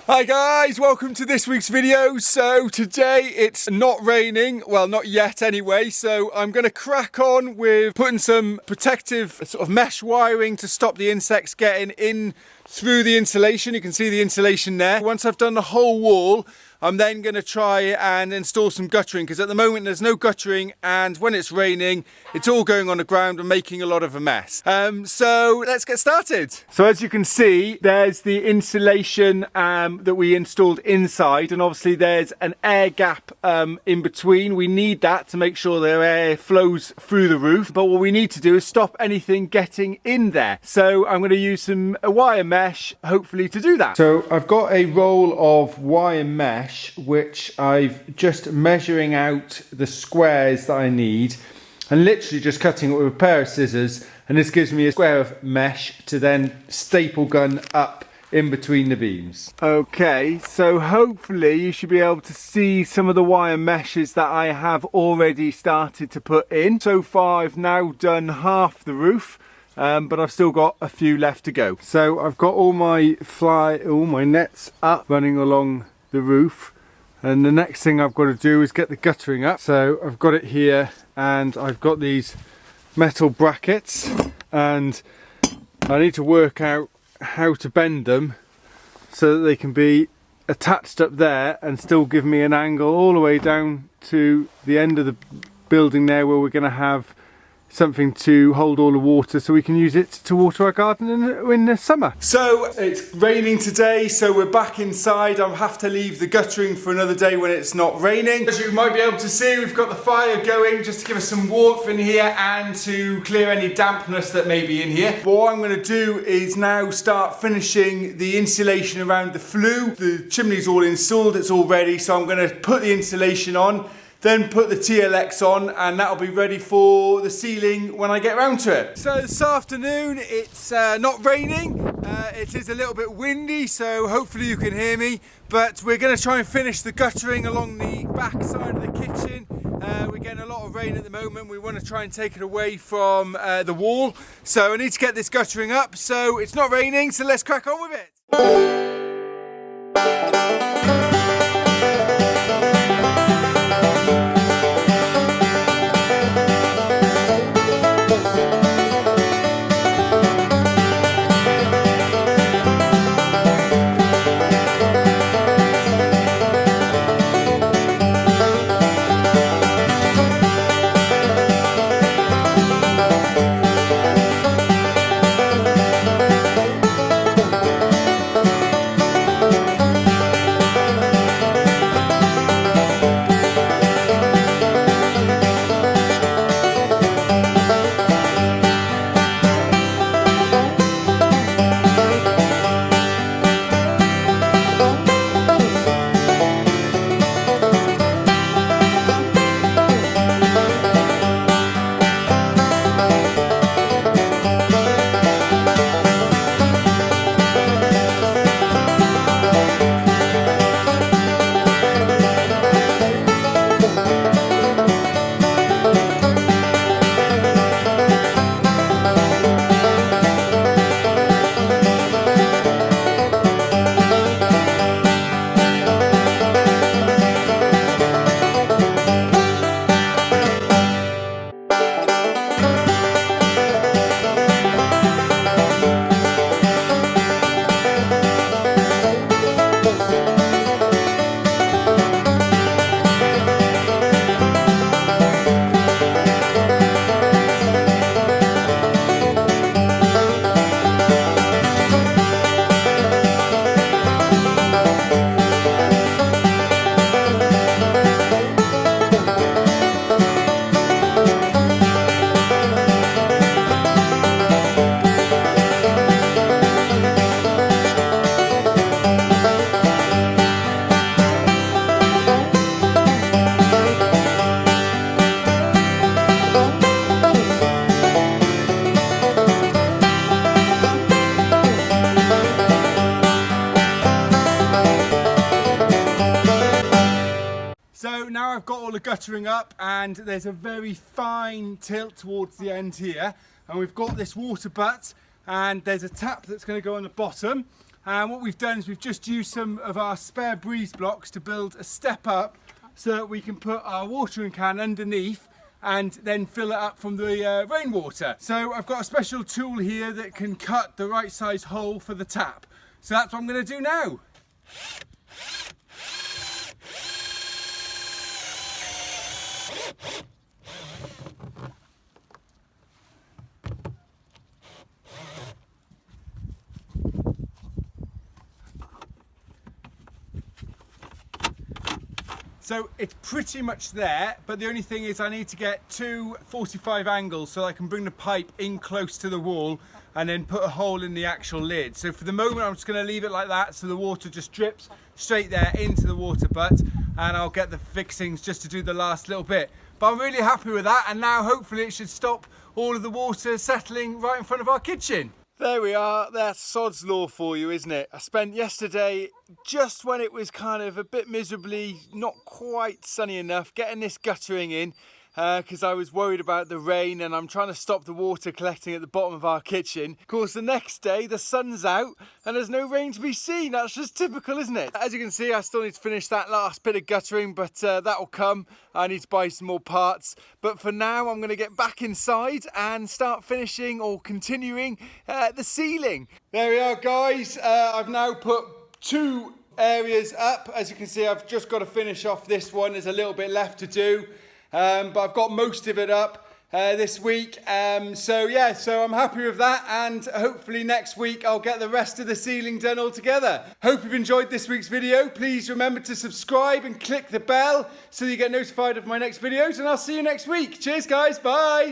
Hi guys, welcome to this week's video. So today it's not raining, well not yet anyway, so I'm going to crack on with putting some protective sort of mesh wiring to stop the insects getting in through the insulation. You can see the insulation there. Once I've done the whole wall, I'm then going to try and install some guttering, because at the moment there's no guttering, and when it's raining it's all going on the ground and making a lot of a mess. So let's get started. So as you can see, there's the insulation that we installed inside, and obviously there's an air gap in between. We need that to make sure the air flows through the roof, but what we need to do is stop anything getting in there. So I'm going to use some wire mesh hopefully to do that. So I've got a roll of wire mesh which I've just measuring out the squares that I need and literally just cutting it with a pair of scissors, and this gives me a square of mesh to then staple gun up in between the beams. Okay, so hopefully you should be able to see some of the wire meshes that I have already started to put in. So far I've now done half the roof, but I've still got a few left to go. So I've got all my nets up running along the roof, and the next thing I've got to do is get the guttering up. So I've got it here, and I've got these metal brackets, and I need to work out how to bend them so that they can be attached up there and still give me an angle all the way down to the end of the building there, where we're going to have something to hold all the water so we can use it to water our garden in the summer. So it's raining today, so we're back inside. I'll have to leave the guttering for another day when it's not raining. As you might be able to see, we've got the fire going just to give us some warmth in here and to clear any dampness that may be in here. What I'm going to do is now start finishing the insulation around the flue. The chimney's all installed, it's all ready, so I'm going to put the insulation on, then put the TLX on, and that'll be ready for the ceiling when I get around to it. So this afternoon it's not raining, it is a little bit windy, so hopefully you can hear me, but we're going to try and finish the guttering along the back side of the kitchen. We're getting a lot of rain at the moment. We want to try and take it away from the wall, so I need to get this guttering up. So it's not raining, so let's crack on with it. I've got all the guttering up, and there's a very fine tilt towards the end here, and we've got this water butt, and there's a tap that's going to go on the bottom, And what we've done is we've just used some of our spare breeze blocks to build a step up so that we can put our watering can underneath and then fill it up from the rainwater. So I've got a special tool here that can cut the right size hole for the tap. So that's what I'm going to do now. So it's pretty much there, but the only thing is I need to get two 45 angles so I can bring the pipe in close to the wall and then put a hole in the actual lid. So for the moment I'm just going to leave it like that so the water just drips straight there into the water butt, and I'll get the fixings just to do the last little bit. But I'm really happy with that, and now hopefully it should stop all of the water settling right in front of our kitchen. There we are, that's sod's law for you, isn't it? I spent yesterday, just when it was kind of a bit miserably, not quite sunny enough, getting this guttering in because I was worried about the rain and I'm trying to stop the water collecting at the bottom of our kitchen. Of course, the next day the sun's out and there's no rain to be seen. That's just typical, isn't it? As you can see, I still need to finish that last bit of guttering, but that'll come. I need to buy some more parts. But for now, I'm going to get back inside and start finishing or continuing the ceiling. There we are, guys. I've now put two areas up. As you can see, I've just got to finish off this one. There's a little bit left to do. But I've got most of it up this week. So I'm happy with that, and hopefully next week I'll get the rest of the ceiling done all together. Hope you've enjoyed this week's video. Please remember to subscribe and click the bell so you get notified of my next videos, and I'll see you next week. Cheers guys, bye!